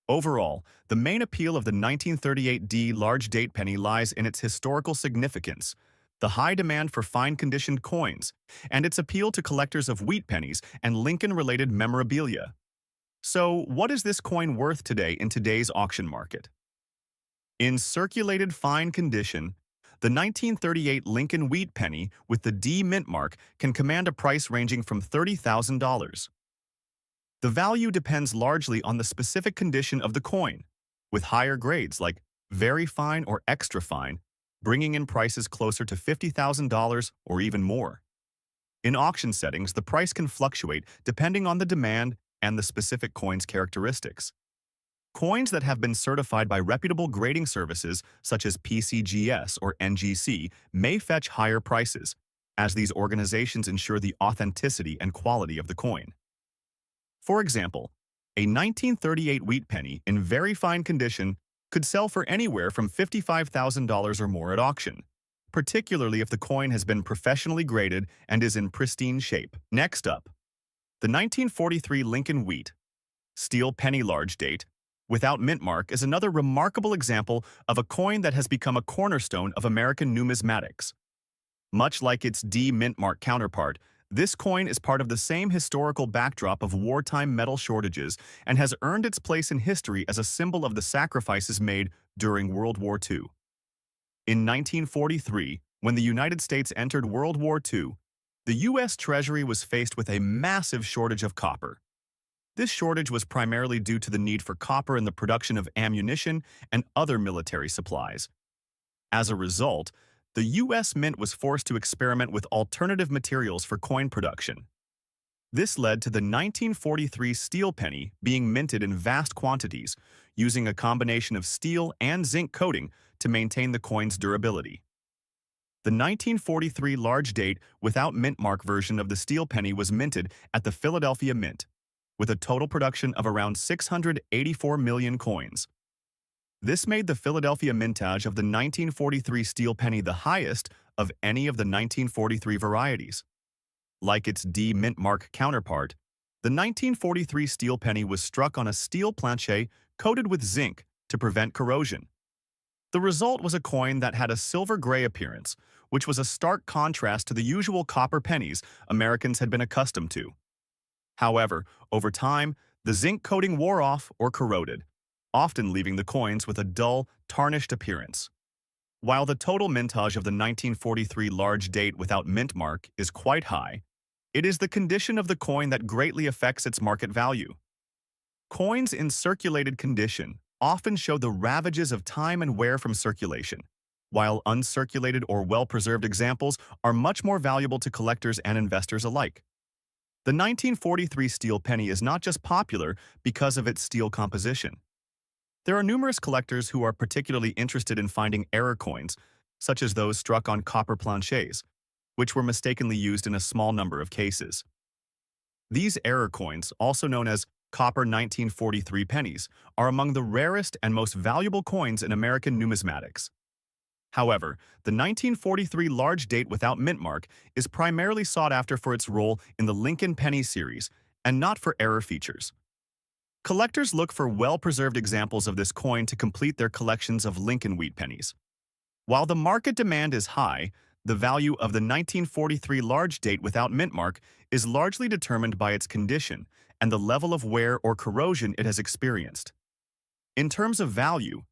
Overall, the main appeal of the 1938 D large date penny lies in its historical significance, the high demand for fine-conditioned coins, and its appeal to collectors of wheat pennies and Lincoln-related memorabilia. So, what is this coin worth today in today's auction market? In circulated fine condition, the 1938 Lincoln wheat penny with the D mint mark can command a price ranging from $30,000. The value depends largely on the specific condition of the coin, with higher grades like very fine or extra fine bringing in prices closer to $50,000 or even more. In auction settings, the price can fluctuate depending on the demand and the specific coin's characteristics. Coins that have been certified by reputable grading services such as PCGS or NGC may fetch higher prices, as these organizations ensure the authenticity and quality of the coin. For example, a 1938 wheat penny in very fine condition could sell for anywhere from $55,000 or more at auction, particularly if the coin has been professionally graded and is in pristine shape. Next up, the 1943 Lincoln Wheat Steel Penny large date without mint mark is another remarkable example of a coin that has become a cornerstone of American numismatics. Much like its D mint mark counterpart, this coin is part of the same historical backdrop of wartime metal shortages and has earned its place in history as a symbol of the sacrifices made during World War II. In 1943, when the United States entered World War II, the U.S. Treasury was faced with a massive shortage of copper. This shortage was primarily due to the need for copper in the production of ammunition and other military supplies. As a result, the U.S. Mint was forced to experiment with alternative materials for coin production. This led to the 1943 steel penny being minted in vast quantities, using a combination of steel and zinc coating to maintain the coin's durability. The 1943 large date without mint mark version of the steel penny was minted at the Philadelphia Mint, with a total production of around 684 million coins. This made the Philadelphia mintage of the 1943 steel penny the highest of any of the 1943 varieties. Like its D mint mark counterpart, the 1943 steel penny was struck on a steel planche coated with zinc to prevent corrosion. The result was a coin that had a silver-gray appearance, which was a stark contrast to the usual copper pennies Americans had been accustomed to. However, over time, the zinc coating wore off or corroded, often leaving the coins with a dull, tarnished appearance. While the total mintage of the 1943 large date without mint mark is quite high, it is the condition of the coin that greatly affects its market value. Coins in circulated condition often show the ravages of time and wear from circulation, while uncirculated or well-preserved examples are much more valuable to collectors and investors alike. The 1943 steel penny is not just popular because of its steel composition. There are numerous collectors who are particularly interested in finding error coins, such as those struck on copper planches, which were mistakenly used in a small number of cases. These error coins, also known as copper 1943 pennies, are among the rarest and most valuable coins in American numismatics. However, the 1943 large date without mint mark is primarily sought after for its role in the Lincoln penny series and not for error features. Collectors look for well-preserved examples of this coin to complete their collections of Lincoln wheat pennies. While the market demand is high, the value of the 1943 large date without mint mark is largely determined by its condition and the level of wear or corrosion it has experienced. In terms of value,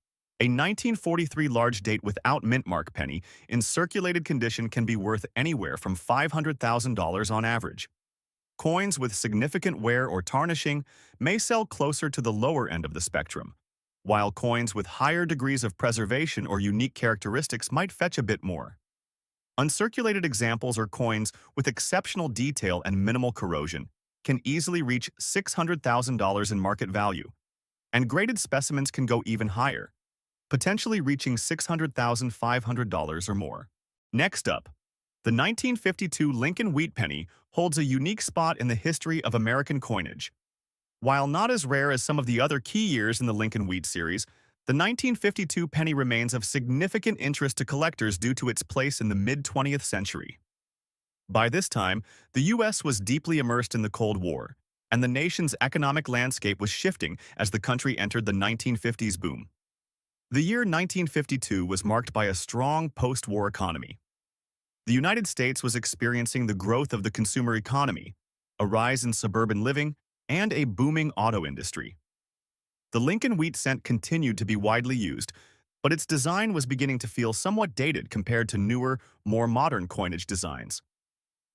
a 1943 large date without mint mark penny in circulated condition can be worth anywhere from $500,000 on average. Coins with significant wear or tarnishing may sell closer to the lower end of the spectrum, while coins with higher degrees of preservation or unique characteristics might fetch a bit more. Uncirculated examples or coins with exceptional detail and minimal corrosion can easily reach $600,000 in market value, and graded specimens can go even higher, potentially reaching $600,500 or more. Next up, the 1952 Lincoln wheat penny holds a unique spot in the history of American coinage. While not as rare as some of the other key years in the Lincoln wheat series, the 1952 penny remains of significant interest to collectors due to its place in the mid-20th century. By this time, the U.S. was deeply immersed in the Cold War, and the nation's economic landscape was shifting as the country entered the 1950s boom. The year 1952 was marked by a strong post-war economy. The United States was experiencing the growth of the consumer economy, a rise in suburban living, and a booming auto industry. The Lincoln wheat cent continued to be widely used, but its design was beginning to feel somewhat dated compared to newer, more modern coinage designs.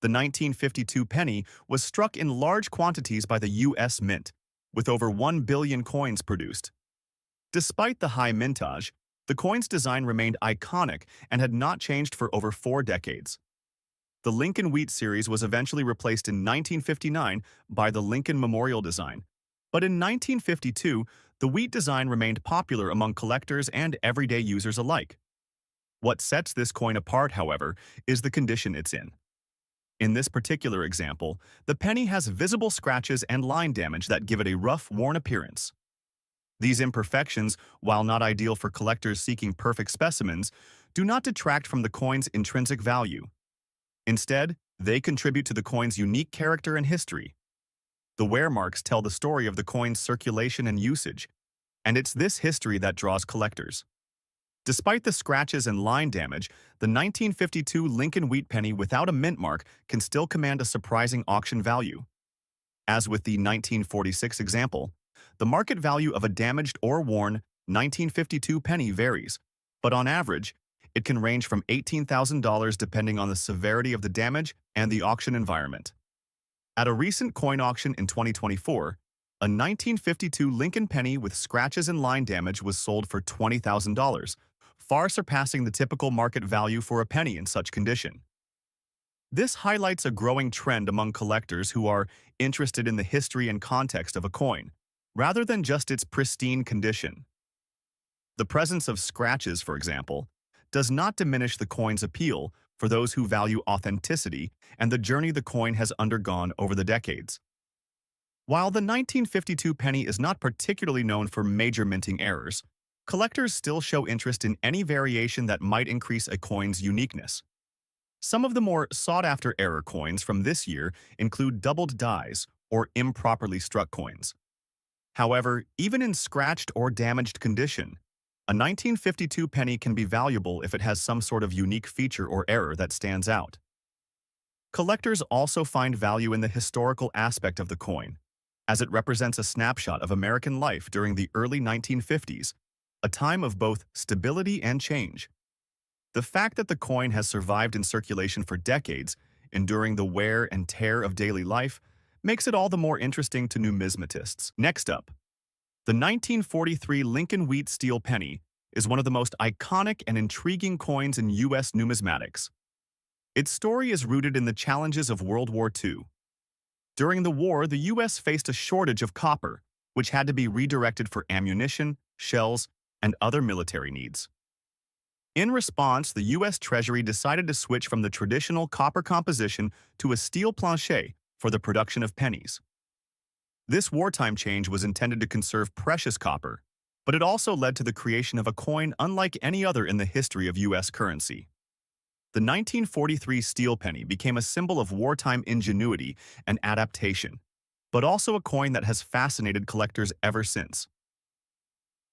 The 1952 penny was struck in large quantities by the U.S. Mint, with over 1 billion coins produced. Despite the high mintage, the coin's design remained iconic and had not changed for over 4 decades. The Lincoln Wheat series was eventually replaced in 1959 by the Lincoln Memorial design, but in 1952, the wheat design remained popular among collectors and everyday users alike. What sets this coin apart, however, is the condition it's in. In this particular example, the penny has visible scratches and line damage that give it a rough, worn appearance. These imperfections, while not ideal for collectors seeking perfect specimens, do not detract from the coin's intrinsic value. Instead, they contribute to the coin's unique character and history. The wear marks tell the story of the coin's circulation and usage, and it's this history that draws collectors. Despite the scratches and line damage, the 1952 Lincoln wheat penny without a mint mark can still command a surprising auction value. As with the 1946 example, the market value of a damaged or worn 1952 penny varies, but on average, it can range from $18,000 depending on the severity of the damage and the auction environment. At a recent coin auction in 2024, a 1952 Lincoln penny with scratches and line damage was sold for $20,000, far surpassing the typical market value for a penny in such condition. This highlights a growing trend among collectors who are interested in the history and context of a coin, rather than just its pristine condition. The presence of scratches, for example, does not diminish the coin's appeal for those who value authenticity and the journey the coin has undergone over the decades. While the 1952 penny is not particularly known for major minting errors, collectors still show interest in any variation that might increase a coin's uniqueness. Some of the more sought-after error coins from this year include doubled dies or improperly struck coins. However, even in scratched or damaged condition, a 1952 penny can be valuable if it has some sort of unique feature or error that stands out. Collectors also find value in the historical aspect of the coin, as it represents a snapshot of American life during the early 1950s, a time of both stability and change. The fact that the coin has survived in circulation for decades, enduring the wear and tear of daily life, makes it all the more interesting to numismatists. Next up, the 1943 Lincoln Wheat Steel Penny is one of the most iconic and intriguing coins in U.S. numismatics. Its story is rooted in the challenges of World War II. During the war, the U.S. faced a shortage of copper, which had to be redirected for ammunition, shells, and other military needs. In response, the U.S. Treasury decided to switch from the traditional copper composition to a steel planchet for the production of pennies. This wartime change was intended to conserve precious copper, but it also led to the creation of a coin unlike any other in the history of U.S. currency. The 1943 steel penny became a symbol of wartime ingenuity and adaptation, but also a coin that has fascinated collectors ever since.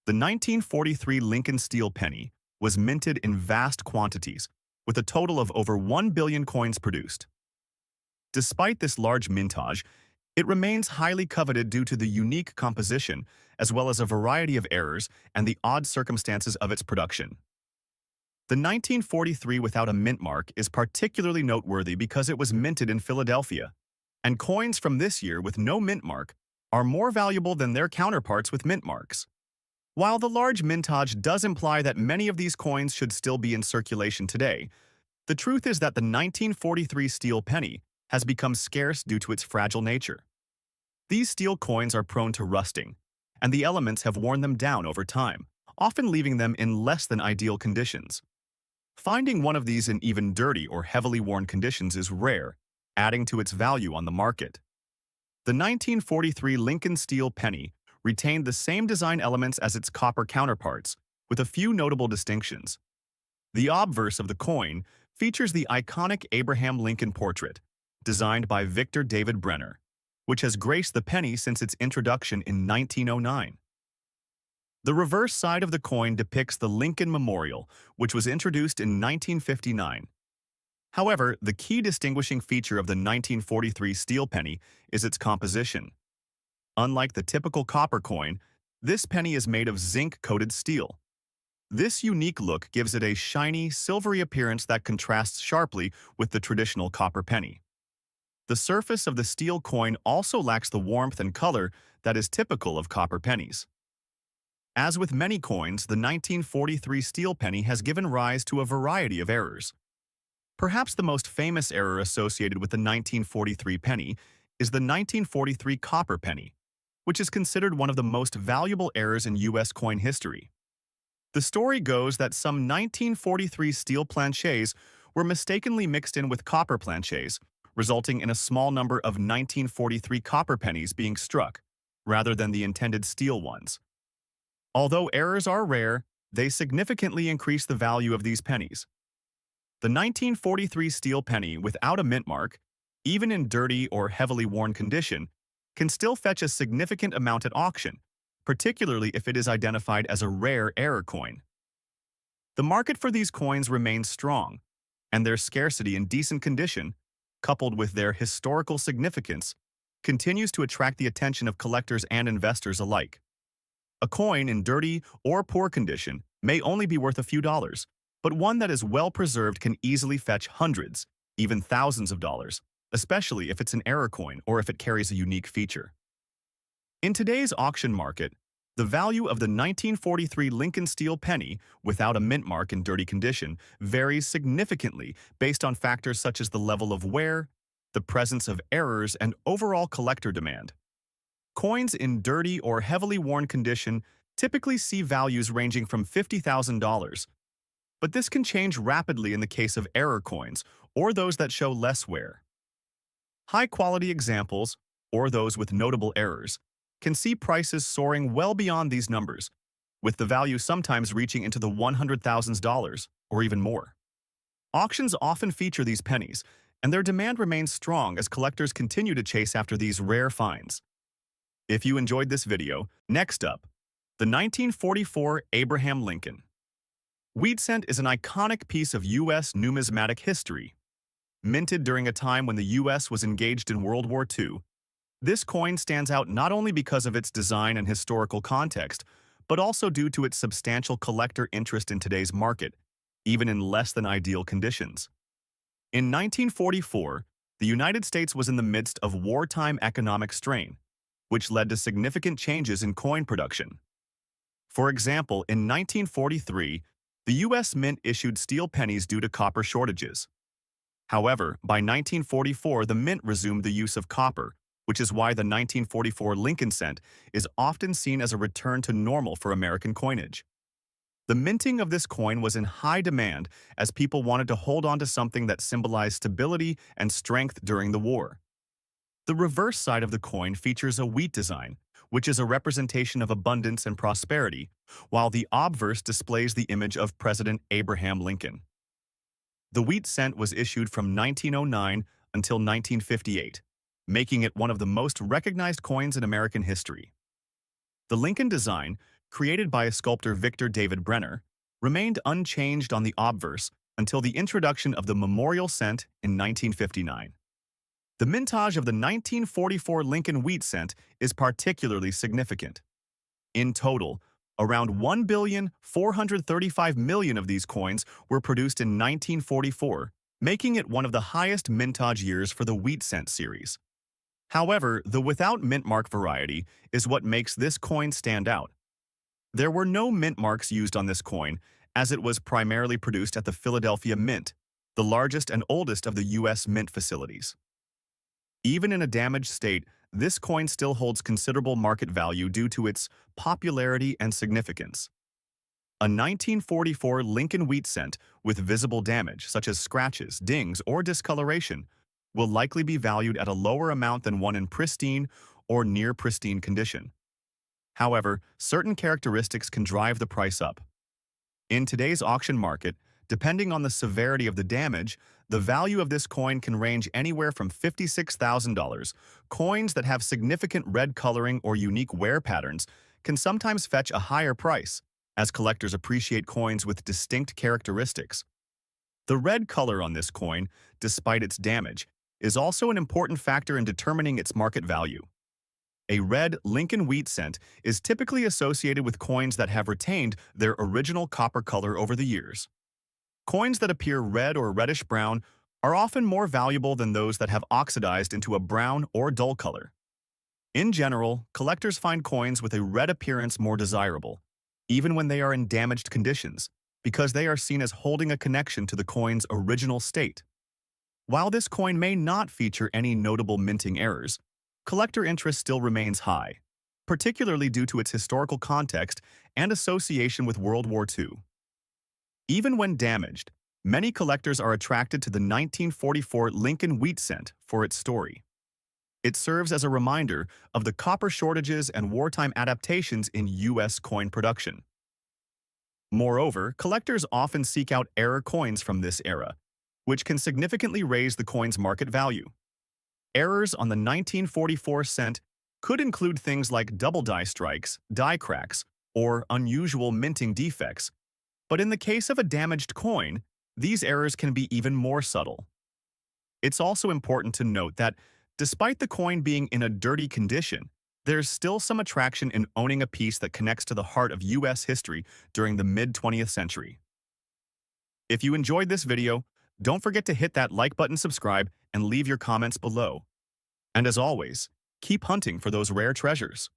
The 1943 Lincoln Steel Penny was minted in vast quantities, with a total of over 1 billion coins produced. Despite this large mintage, it remains highly coveted due to the unique composition, as well as a variety of errors and the odd circumstances of its production. The 1943 without a mint mark is particularly noteworthy because it was minted in Philadelphia, and coins from this year with no mint mark are more valuable than their counterparts with mint marks. While the large mintage does imply that many of these coins should still be in circulation today, the truth is that the 1943 steel penny has become scarce due to its fragile nature. These steel coins are prone to rusting, and the elements have worn them down over time, often leaving them in less than ideal conditions. Finding one of these in even dirty or heavily worn conditions is rare, adding to its value on the market. The 1943 Lincoln Steel Penny retained the same design elements as its copper counterparts, with a few notable distinctions. The obverse of the coin features the iconic Abraham Lincoln portrait, designed by Victor David Brenner, which has graced the penny since its introduction in 1909. The reverse side of the coin depicts the Lincoln Memorial, which was introduced in 1959. However, the key distinguishing feature of the 1943 steel penny is its composition. Unlike the typical copper coin, this penny is made of zinc-coated steel. This unique look gives it a shiny, silvery appearance that contrasts sharply with the traditional copper penny. The surface of the steel coin also lacks the warmth and color that is typical of copper pennies. As with many coins, the 1943 steel penny has given rise to a variety of errors. Perhaps the most famous error associated with the 1943 penny is the 1943 copper penny, which is considered one of the most valuable errors in U.S. coin history. The story goes that some 1943 steel planchets were mistakenly mixed in with copper planchets, resulting in a small number of 1943 copper pennies being struck, rather than the intended steel ones. Although errors are rare, they significantly increase the value of these pennies. The 1943 steel penny without a mint mark, even in dirty or heavily worn condition, can still fetch a significant amount at auction, particularly if it is identified as a rare error coin. The market for these coins remains strong, and their scarcity in decent condition, coupled with their historical significance, continues to attract the attention of collectors and investors alike. A coin in dirty or poor condition may only be worth a few dollars, but one that is well preserved can easily fetch hundreds, even thousands of dollars, especially if it's an error coin or if it carries a unique feature. In today's auction market, the value of the 1943 Lincoln Steel Penny without a mint mark in dirty condition varies significantly based on factors such as the level of wear, the presence of errors, and overall collector demand. Coins in dirty or heavily worn condition typically see values ranging from $50,000, but this can change rapidly in the case of error coins or those that show less wear. High-quality examples, or those with notable errors, can see prices soaring well beyond these numbers, with the value sometimes reaching into the $100,000 or even more. Auctions often feature these pennies, and their demand remains strong as collectors continue to chase after these rare finds. If you enjoyed this video, next up, the 1944 Abraham Lincoln. Wheat cent is an iconic piece of U.S. numismatic history. Minted during a time when the U.S. was engaged in World War II, this coin stands out not only because of its design and historical context, but also due to its substantial collector interest in today's market, even in less than ideal conditions. In 1944, the United States was in the midst of wartime economic strain, which led to significant changes in coin production. For example, in 1943, the U.S. Mint issued steel pennies due to copper shortages. However, by 1944, the Mint resumed the use of copper, which is why the 1944 Lincoln cent is often seen as a return to normal for American coinage. The minting of this coin was in high demand as people wanted to hold on to something that symbolized stability and strength during the war. The reverse side of the coin features a wheat design, which is a representation of abundance and prosperity, while the obverse displays the image of President Abraham Lincoln. The wheat cent was issued from 1909 until 1958, making it one of the most recognized coins in American history. The Lincoln design, created by sculptor Victor David Brenner, remained unchanged on the obverse until the introduction of the memorial cent in 1959. The mintage of the 1944 Lincoln wheat cent is particularly significant. In total, around 1,435,000,000 of these coins were produced in 1944, making it one of the highest mintage years for the wheat cent series. However, the without mint mark variety is what makes this coin stand out. There were no mint marks used on this coin, as it was primarily produced at the Philadelphia Mint, the largest and oldest of the U.S. mint facilities. Even in a damaged state, this coin still holds considerable market value due to its popularity and significance. A 1944 Lincoln wheat cent with visible damage, such as scratches, dings, or discoloration, will likely be valued at a lower amount than one in pristine or near pristine condition. However, certain characteristics can drive the price up. In today's auction market, depending on the severity of the damage, the value of this coin can range anywhere from $56,000. Coins that have significant red coloring or unique wear patterns can sometimes fetch a higher price, as collectors appreciate coins with distinct characteristics. The red color on this coin, despite its damage, is also an important factor in determining its market value. A red Lincoln wheat cent is typically associated with coins that have retained their original copper color over the years. Coins that appear red or reddish-brown are often more valuable than those that have oxidized into a brown or dull color. In general, collectors find coins with a red appearance more desirable, even when they are in damaged conditions, because they are seen as holding a connection to the coin's original state. While this coin may not feature any notable minting errors, collector interest still remains high, particularly due to its historical context and association with World War II. Even when damaged, many collectors are attracted to the 1944 Lincoln wheat cent for its story. It serves as a reminder of the copper shortages and wartime adaptations in U.S. coin production. Moreover, collectors often seek out error coins from this era, which can significantly raise the coin's market value. Errors on the 1944 cent could include things like double die strikes, die cracks, or unusual minting defects, but in the case of a damaged coin, these errors can be even more subtle. It's also important to note that, despite the coin being in a dirty condition, there's still some attraction in owning a piece that connects to the heart of U.S. history during the mid-20th century. If you enjoyed this video, don't forget to hit that like button, subscribe, and leave your comments below. And as always, keep hunting for those rare treasures.